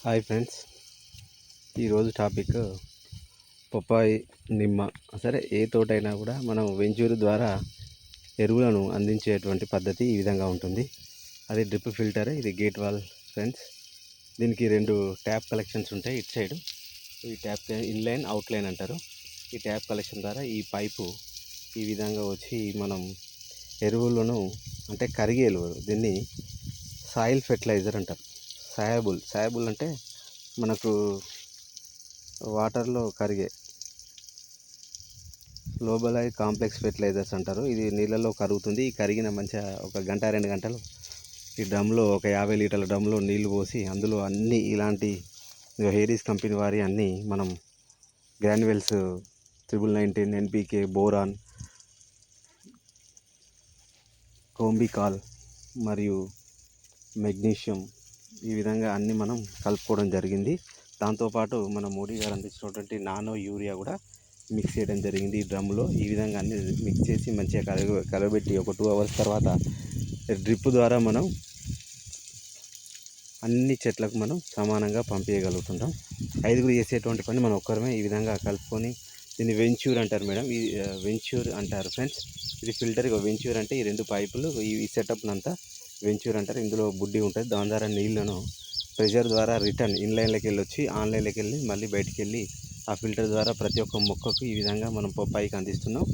Hi friends, ఈరోజు topic Popeye, నిమ్మ. సరే, ఏ తోటైనా కూడా మనం వెంచూరు ద్వారా ఎరువులను అందించేటువంటి పద్ధతి ఈ విధంగా ఉంటుంది. అది డ్రిప్ ఫిల్టర్, ఇది గేట్ వాల్ ఫ్రెండ్స్. దీనికి రెండు ట్యాప్ కలెక్షన్స్ ఉంటాయి ఇటు సైడు. ఈ ట్యాప్ ఇన్లైన్, అవుట్లైన్ అంటారు. ఈ ట్యాప్ కలెక్షన్ ద్వారా ఈ పైపు ఈ విధంగా వచ్చి మనం ఎరువులను అంటే కరిగే ఎరువులు, దీన్ని సాయిల్ ఫెర్టిలైజర్ అంటారు. సాయబుల్ అంటే మనకు వాటర్లో కరిగే గ్లోబలైజ్ కాంప్లెక్స్ ఫెర్టిలైజర్స్ అంటారు. ఇది నీళ్ళలో కరుగుతుంది. ఈ కరిగిన మంచిగా ఒక గంట 2 గంటలు ఈ డ్రమ్లో, ఒక 50 లీటర్ల డ్రమ్లో నీళ్లు పోసి అందులో అన్నీ ఇలాంటి హేరీస్ కంపెనీ వారి అన్నీ మనం గ్రాన్యువల్స్ 1919 ఎన్పికే, బోరాన్, కోంబికాల్ మరియు మెగ్నీషియం ఈ విధంగా అన్నీ మనం కలుపుకోవడం జరిగింది. దాంతోపాటు మన మోడీ గారు అందించినటువంటి నానో యూరియా కూడా మిక్స్ చేయడం జరిగింది ఈ డ్రమ్లో. ఈ విధంగా అన్ని మిక్స్ చేసి మంచిగా కలబెట్టి ఒక 2 అవర్స్ తర్వాత డ్రిప్ ద్వారా మనం అన్ని చెట్లకు మనం సమానంగా పంపించగలుగుతుంటాం. 5గురు చేసేటువంటి పని మనం ఒక్కరమే ఈ విధంగా కలుపుకొని, దీన్ని వెంచూర్ అంటారు మేడం. ఈ వెంచూర్ అంటారు ఫ్రెండ్స్. ఇది ఫిల్టర్. వెంచూర్ అంటే ఈ 2 పైపులు, ఈ సెటప్ని అంతా వెంచూర్ అంటారు. ఇందులో బుడ్డి ఉంటుంది. దాని ద్వారా నీళ్లను ప్రెషర్ ద్వారా రిటర్న్ ఇన్లైన్లోకి వెళ్ళి వచ్చి ఆన్లైన్లోకి వెళ్ళి మళ్ళీ బయటికి వెళ్ళి ఆ ఫిల్టర్ ద్వారా ప్రతి ఒక్క మొక్కకు ఈ విధంగా మనం పప్పాయికి అందిస్తున్నాం.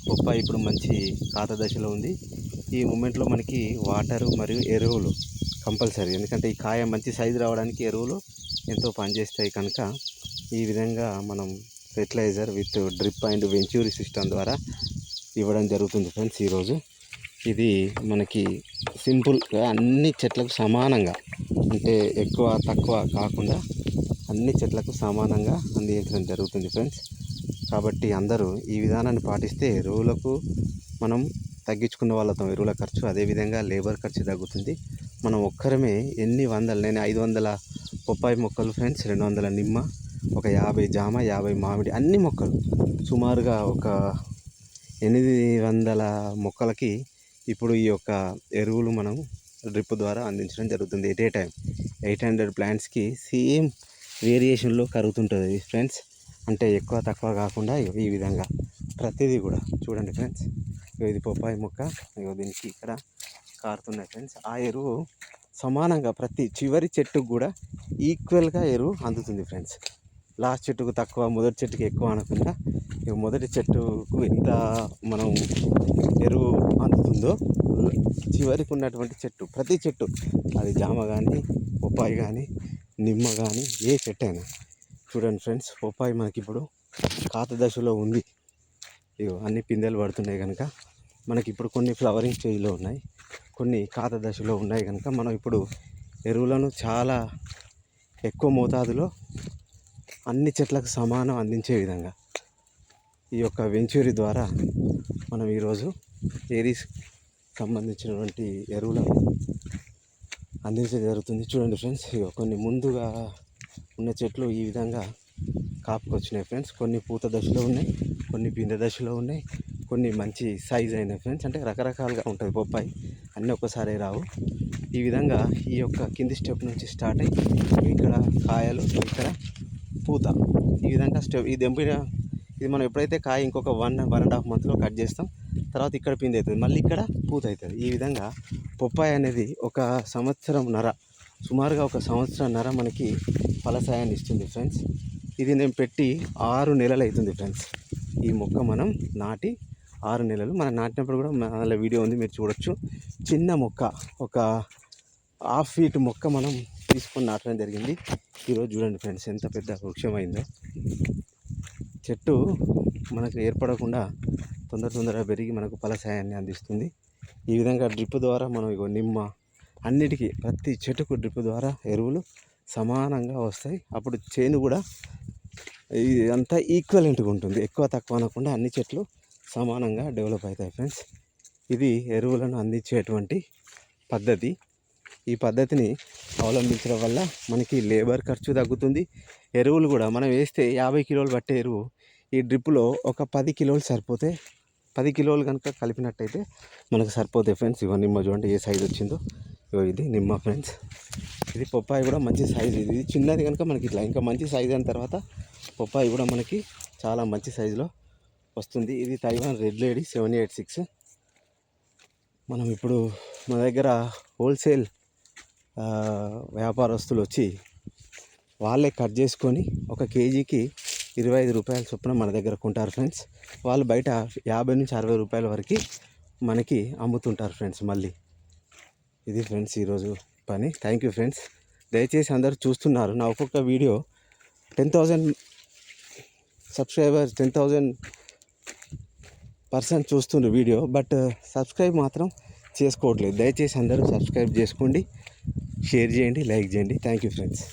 పప్పాయి ఇప్పుడు మంచి ఖాతా దశలో ఉంది. ఈ మూమెంట్లో మనకి వాటరు మరియు ఎరువులు కంపల్సరీ, ఎందుకంటే ఈ కాయ మంచి సైజు రావడానికి ఎరువులు ఎంతో పనిచేస్తాయి కనుక ఈ విధంగా మనం fertiliser with drip and venturi system ద్వారా ఇవ్వడం జరుగుతుంది ఫ్రెండ్స్. ఈరోజు ఇది మనకి సింపుల్గా అన్ని చెట్లకు సమానంగా, అంటే ఎక్కువ తక్కువ కాకుండా అన్ని చెట్లకు సమానంగా అందించడం జరుగుతుంది ఫ్రెండ్స్. కాబట్టి అందరూ ఈ విధానాన్ని పాటిస్తే ఎరువులకు మనం తగ్గించుకున్న వాళ్ళతో ఎరువుల ఖర్చు, అదేవిధంగా లేబర్ ఖర్చు తగ్గుతుంది. మనం ఒక్కరమే ఎన్ని వందలు, నేను 500 పప్పాయి మొక్కలు ఫ్రెండ్స్, 200 నిమ్మ, ఒక 50 జామ, 50 మామిడి, అన్ని మొక్కలు సుమారుగా ఒక 800 మొక్కలకి ఇప్పుడు ఈ యొక్క ఎరువులు మనం డ్రిప్ ద్వారా అందించడం జరుగుతుంది. ఎట్ ఏ టైం 800 ప్లాంట్స్కి సేమ్ వేరియేషన్లో కరుగుతుంటుంది ఫ్రెండ్స్. అంటే ఎక్కువ తక్కువ కాకుండా ఈ విధంగా ప్రతిదీ కూడా చూడండి ఫ్రెండ్స్. ఇది పప్పాయి మొక్క, దీనికి ఇక్కడ కారుతున్నాయి ఫ్రెండ్స్. ఆ ఎరువు సమానంగా ప్రతి చివరి చెట్టుకు కూడా ఈక్వల్గా ఎరువు అందుతుంది ఫ్రెండ్స్. లాస్ట్ చెట్టుకు తక్కువ, మొదటి చెట్టుకి ఎక్కువ అనకుండా మొదటి చెట్టుకు ఎంత మనం ఎరువు అందుతుందో చివరికి ఉన్నటువంటి చెట్టు, ప్రతి చెట్టు, అది జామ కానీ, పప్పాయి కానీ, నిమ్మ కానీ, ఏ చెట్టు అయినా చూడండి ఫ్రెండ్స్. పప్పాయి మనకి ఇప్పుడు ఖాతా దశలో ఉంది. అన్ని పిందెలు పడుతున్నాయి కనుక మనకి ఇప్పుడు కొన్ని ఫ్లవరింగ్ స్టేజ్లో ఉన్నాయి, కొన్ని ఖాతా దశలో ఉన్నాయి కనుక మనం ఇప్పుడు ఎరువులను చాలా ఎక్కువ మోతాదులో అన్ని చెట్లకు సమానం అందించే విధంగా ఈ యొక్క వెంచూరీ ద్వారా మనం ఈరోజు ఏరీస్ సంబంధించినటువంటి ఎరువులను అందించడం జరుగుతుంది. చూడండి ఫ్రెండ్స్, కొన్ని ముందుగా ఉన్న చెట్లు ఈ విధంగా కాపుకొచ్చినాయి ఫ్రెండ్స్. కొన్ని పూత దశలో ఉన్నాయి, కొన్ని పిందె దశలో ఉన్నాయి, కొన్ని మంచి సైజ్ అయినాయి ఫ్రెండ్స్. అంటే రకరకాలుగా ఉంటుంది పప్పాయి, అన్నీ ఒక్కసారి రావు. ఈ విధంగా ఈ యొక్క కింది స్టెప్ నుంచి స్టార్ట్ అయ్యి ఇక్కడ కాయలు, ఇక్కడ పూత, ఈ విధంగా స్టెప్. ఇది మనం ఎప్పుడైతే కాయ ఇంకొక 1.5 మంత్లో కట్ చేస్తాం, తర్వాత ఇక్కడ పిండి అవుతుంది, మళ్ళీ ఇక్కడ పూత అవుతుంది. ఈ విధంగా పప్పాయి అనేది ఒక సంవత్సరంన్నర, సుమారుగా ఒక సంవత్సరంన్నర మనకి ఫలసాయాన్ని ఇస్తుంది ఫ్రెండ్స్. ఇది నేను పెట్టి 6 నెలలు అవుతుంది ఫ్రెండ్స్. ఈ మొక్క మనం నాటి 6 నెలలు. మనం నాటినప్పుడు కూడా మన వీడియో ఉంది, మీరు చూడొచ్చు. చిన్న మొక్క, ఒక 1/2 ఫీట్ మొక్క మనం తీసుకొని నాటడం జరిగింది. ఈరోజు చూడండి ఫ్రెండ్స్ ఎంత పెద్ద వృక్షమైందో. చెట్టు మనకు ఏర్పడకుండా తొందరగా పెరిగి మనకు ఫలసాయాన్ని అందిస్తుంది. ఈ విధంగా డ్రిప్ ద్వారా మనం నిమ్మ అన్నిటికీ ప్రతి చెట్టుకు డ్రిప్ ద్వారా ఎరువులు సమానంగా వస్తాయి. అప్పుడు చేను కూడా అంతా ఈక్వలెంట్గా ఉంటుంది, ఎక్కువ తక్కువ అనకుండా అన్ని చెట్లు సమానంగా డెవలప్ అవుతాయి ఫ్రెండ్స్. ఇది ఎరువులను అందించేటువంటి పద్ధతి. ఈ పద్ధతిని అవలంబించడం వల్ల మనకి లేబర్ ఖర్చు తగ్గుతుంది. ఎరువులు కూడా మనం వేస్తే 50 కిలోలు పట్టే ఎరువు ఈ డ్రిప్లో ఒక 10 కిలోలు సరిపోతే 10 కిలోలు కనుక కలిపినట్టయితే మనకు సరిపోతాయి ఫ్రెండ్స్. ఇవన్నీ నిమ్మ చూడండి ఏ సైజు వచ్చిందో. ఇది నిమ్మ ఫ్రెండ్స్. ఇది పప్పాయి కూడా మంచి సైజు. ఇది చిన్నది కనుక మనకి ఇట్లా ఇంకా మంచి సైజు అయిన తర్వాత పప్పాయి కూడా మనకి చాలా మంచి సైజులో వస్తుంది. ఇది తైవాన్ రెడ్ లేడీ 786. మనం ఇప్పుడు మన దగ్గర హోల్సేల్ వ్యాపారస్తులు వచ్చి వాళ్ళే కట్ చేసుకొని ఒక కేజీకి 25 రూపాయల చొప్పున మన దగ్గర కొంటారు ఫ్రెండ్స్. వాళ్ళు బయట 50 నుంచి 60 రూపాయల వరకు మనకి అమ్ముతుంటారు ఫ్రెండ్స్. మళ్ళీ ఇది ఫ్రెండ్స్ ఈరోజు పని. Thank you friends. దయచేసి అందరూ చూస్తున్నారు నా ఒక్కొక్క వీడియో 10,000 సబ్స్క్రైబర్స్ 10,000% చూస్తున్నారు వీడియో, బట్ సబ్స్క్రైబ్ మాత్రం చేసుకోవట్లేదు. దయచేసి అందరూ సబ్స్క్రైబ్ చేసుకోండి, షేర్ చేయండి, లైక్ చేయండి. Thank you friends.